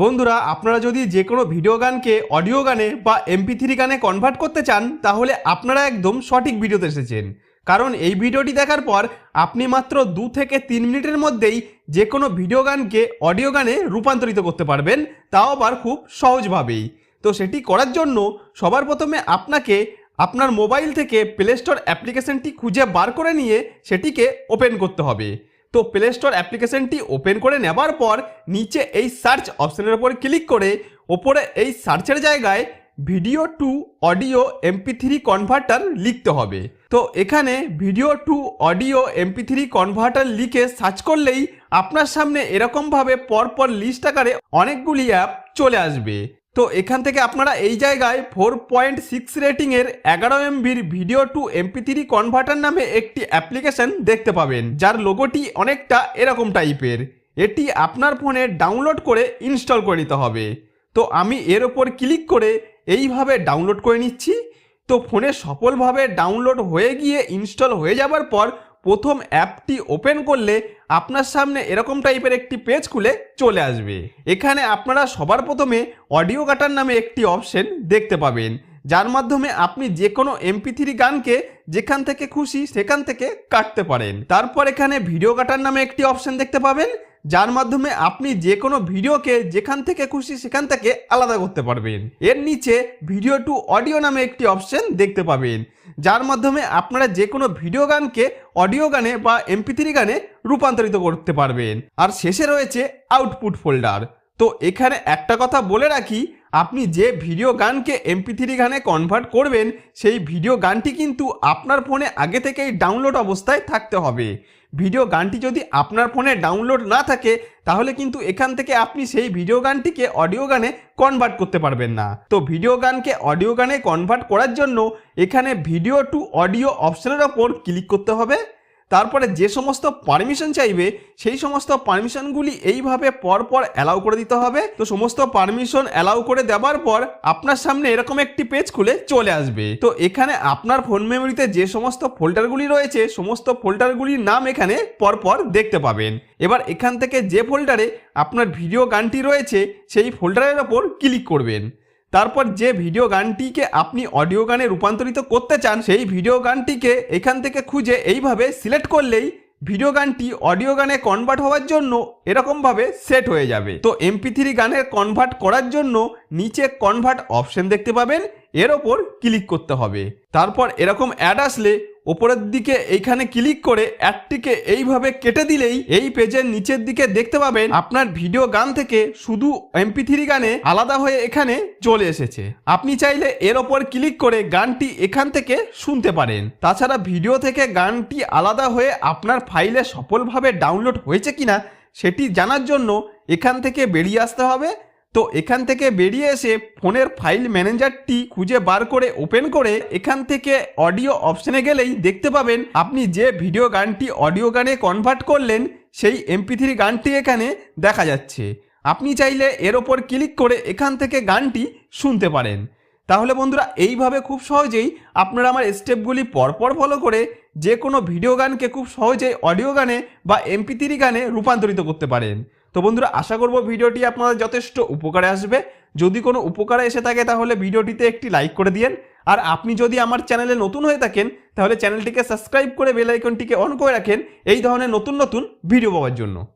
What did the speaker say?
বন্ধুরা আপনারা যদি যে কোনো ভিডিও গানকে অডিও গানে বা MP3 গানে কনভার্ট করতে চান তাহলে আপনারা একদম সঠিক ভিডিওতে এসেছেন। কারণ এই ভিডিওটি দেখার পর আপনি মাত্র 2 থেকে 3 মিনিটের মধ্যেই যে কোনো ভিডিও গানকে অডিও গানে রূপান্তরিত করতে পারবেন, তাও আবার খুব সহজভাবেই। তো সেটি করার জন্য সবার প্রথমে আপনাকে আপনার মোবাইল থেকে প্লে স্টোর অ্যাপ্লিকেশনটি খুঁজে বার করে নিয়ে সেটিকে ওপেন করতে হবে। তো প্লে স্টোর অ্যাপ্লিকেশনটি ওপেন করে নেবার পর নিচে এই সার্চ অপশনের উপর ক্লিক করে ওপরে এই সার্চের জায়গায় video two audio MP3 converter লিখতে হবে। তো এখানে video two audio MP3 converter লিখে সার্চ করলেই আপনার সামনে এরকমভাবে পরপর লিস্ট আকারে অনেকগুলি অ্যাপ চলে আসবে। তো এখান থেকে আপনারা এই জায়গায় 4.6 রেটিংয়ের 11 MBর ভিডিও টু MP3 কনভার্টার নামে একটি অ্যাপ্লিকেশন দেখতে পাবেন, যার লোগোটি অনেকটা এরকম টাইপের। এটি আপনার ফোনে ডাউনলোড করে ইনস্টল করে নিতে হবে। তো আমি এর ওপর ক্লিক করে এইভাবে ডাউনলোড করে নিচ্ছি। তো ফোনে সফলভাবে ডাউনলোড হয়ে গিয়ে ইনস্টল হয়ে যাবার পর প্রথম অ্যাপটি ওপেন করলে আপনার সামনে এরকম টাইপের একটি পেজ খুলে চলে আসবে। এখানে আপনারা সবার প্রথমে অডিও কাটার নামে একটি অপশন দেখতে পাবেন, যার মাধ্যমে আপনি যে কোনো MP3 গানকে যেখান থেকে খুশি সেখান থেকে কাটতে পারেন। তারপর এখানে ভিডিও কাটার নামে একটি অপশন দেখতে পাবেন, যার মাধ্যমে আপনি যে কোনো ভিডিওকে যেখান থেকে খুশি সেখান থেকে আলাদা করতে পারবেন। এর নিচে ভিডিও টু অডিও নামে একটি অপশন দেখতে পাবেন, যার মাধ্যমে আপনারা যে কোনো ভিডিও গানকে অডিও গানে বা MP3 গানে রূপান্তরিত করতে পারবেন। আর শেষে রয়েছে আউটপুট ফোল্ডার। তো এখানে একটা কথা বলে রাখি, আপনি যে ভিডিও গানকে MP3 গানে কনভার্ট করবেন সেই ভিডিও গানটি কিন্তু আপনার ফোনে আগে থেকেই ডাউনলোড অবস্থায় থাকতে হবে। ভিডিও গানটি যদি আপনার ফোনে ডাউনলোড না থাকে তাহলে কিন্তু এখান থেকে আপনি সেই ভিডিও গানটিকে অডিও গানে কনভার্ট করতে পারবেন না। তো ভিডিও গানকে অডিও গানে কনভার্ট করার জন্য এখানে ভিডিও টু অডিও অপশনের ওপর ক্লিক করতে হবে। তারপরে যে সমস্ত পারমিশন চাইবে সেই সমস্ত পারমিশনগুলি এইভাবে পরপর অ্যালাউ করে দিতে হবে। তো সমস্ত পারমিশন অ্যালাউ করে দেওয়ার পর আপনার সামনে এরকম একটি পেজ খুলে চলে আসবে। তো এখানে আপনার ফোন মেমোরিতে যে সমস্ত ফোল্ডারগুলি রয়েছে সমস্ত ফোল্ডারগুলির নাম এখানে পরপর দেখতে পাবেন। এবার এখান থেকে যে ফোল্ডারে আপনার ভিডিও গানটি রয়েছে সেই ফোল্ডারের ওপর ক্লিক করবেন। তারপর যে ভিডিও গানটিকে আপনি অডিও গানে রূপান্তরিত করতে চান সেই ভিডিও গানটিকে এখান থেকে খুঁজে এইভাবে সিলেক্ট করলেই ভিডিও গানটি অডিও গানে কনভার্ট হওয়ার জন্য এরকমভাবে সেট হয়ে যাবে। তো MP3 গানের কনভার্ট করার জন্য নিচে কনভার্ট অপশন দেখতে পাবেন, এর ওপর ক্লিক করতে হবে। তারপর এরকম অ্যাড আসলে ওপরের দিকে এইখানে ক্লিক করে অ্যাডটিকে এইভাবে কেটে দিলেই এই পেজের নিচের দিকে দেখতে পাবেন আপনার ভিডিও গান থেকে শুধু MP3 গানে আলাদা হয়ে এখানে চলে এসেছে। আপনি চাইলে এর ওপর ক্লিক করে গানটি এখান থেকে শুনতে পারেন। তাছাড়া ভিডিও থেকে গানটি আলাদা হয়ে আপনার ফাইলে সফলভাবে ডাউনলোড হয়েছে কিনা সেটি জানার জন্য এখান থেকে বেরিয়ে আসতে হবে। তো এখান থেকে বেরিয়ে এসে ফোনের ফাইল ম্যানেজারটি খুঁজে বার করে ওপেন করে এখান থেকে অডিও অপশনে গেলেই দেখতে পাবেন আপনি যে ভিডিও গানটি অডিও গানে কনভার্ট করলেন সেই MP3 গানটি এখানে দেখা যাচ্ছে। আপনি চাইলে এর ওপর ক্লিক করে এখান থেকে গানটি শুনতে পারেন। তাহলে বন্ধুরা এইভাবে খুব সহজেই আপনারা আমার স্টেপগুলি পরপর ফলো করে যে কোনো ভিডিও গানকে খুব সহজেই অডিও গানে বা MP3 গানে রূপান্তরিত করতে পারেন। তো বন্ধুরা আশা করব ভিডিওটি আপনাদের যথেষ্ট উপকারে আসবে। যদি কোনো উপকারে এসে থাকে তাহলে ভিডিওটিতে একটি লাইক করে দিন। আর আপনি যদি আমার চ্যানেলে নতুন হয়ে থাকেন তাহলে চ্যানেলটিকে সাবস্ক্রাইব করে বেল আইকনটিকে অন করে রাখেন এই ধরনের নতুন নতুন ভিডিও পাওয়ার জন্য।